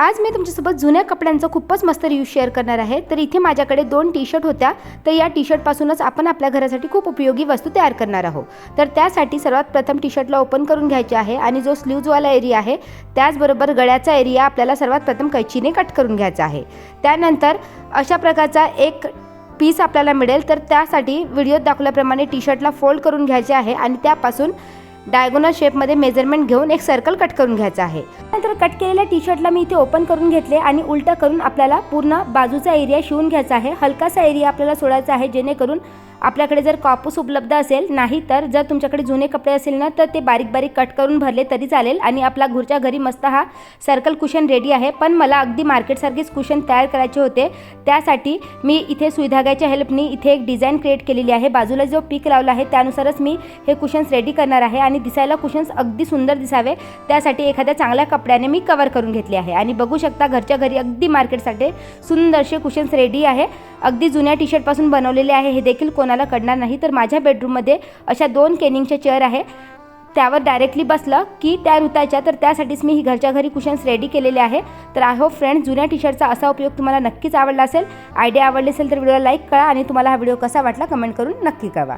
आज मी तुमच्यासोबत जुन्या कपड्यांचा खूपच मस्त रिव्ह्यू शेअर करणार आहे। तर इथे माझ्याकडे 2 टी-शर्ट होत्या। तर या टी-शर्ट पासूनच आपण आपल्या घरासाठी खूप उपयोगी वस्तू तयार करणार आहोत। तर त्यासाठी सर्वात प्रथम टी-शर्टला ओपन करून घ्यायचे आहे आणि जो स्लीव्ज वाला एरिया आहे त्याचबरोबर गळ्याचा एरिया आपल्याला सर्वात प्रथम कैचीने कट करून घ्यायचा आहे। त्यानंतर अशा प्रकारचा एक पीस आपल्याला मिळेल। तर त्यासाठी व्हिडिओत दाखवल्याप्रमाणे टी-शर्टला फोल्ड करून घ्यायचे आहे आणि त्यापासून डायगोनल शेपमध्ये मेजरमेंट घेऊन एक सर्कल कट करून घ्यायचा आहे। नंतर कट केलेल्या टी-शर्टला मी इथे ओपन करून घेतले आणि उलटा करून आपल्याला पूर्ण बाजूचा एरिया शिवून घ्यायचा आहे। हलकासा एरिया आपल्याला सोडायचा आहे जेणेकरून आपल्याकडे जर कापूस उपलब्ध असेल, नाही तर जर तुमच्याकडे जुने कपडे असेल ना तर ते बारीक बारीक कट करून भरले तरी चालेल आणि आपला घरच्या घरी मस्त हा सर्कल कुशन रेडी आहे। पण मला अगदी मार्केटसारखेच कुशन तयार करायचे होते, त्यासाठी मी इथे सुई धाग्याच्या हेल्पनी इथे एक डिझाइन क्रिएट केलेली आहे। बाजूला जो पीक लावला आहे त्यानुसारच मी हे कुशन्स रेडी करणार आहे आणि दिसायला कुशन्स अगदी सुंदर दिसावे त्यासाठी एखाद्या चांगल्या कपड्याने मी कव्हर करून घेतले आहे। आणि बघू शकता घरच्या घरी अगदी मार्केटसाठी सुंदरसे कुशन्स रेडी आहे। अगदी जुन्या टी-शर्ट पासून बनवलेले आहे, हे देखील कोणाला कळणार नाही। तर माझ्या बेडरूममध्ये अशा 2 केनिंगच्या चेअर आहे, त्यावर डायरेक्टली बसलं की त्या रुतायच्या। तर त्यासाठीच मी ही घरच्या घरी कुशन्स रेडी केलेले आहे। तर आय होप फ्रेंड्स जुन्या टी-शर्टचा असा उपयोग तुम्हाला नक्कीच आवडला असेल। आयडिया आवडली असेल तर व्हिडिओला लाईक करा आणि तुम्हाला हा व्हिडिओ कसा वाटला कमेंट करून नक्की कळवा।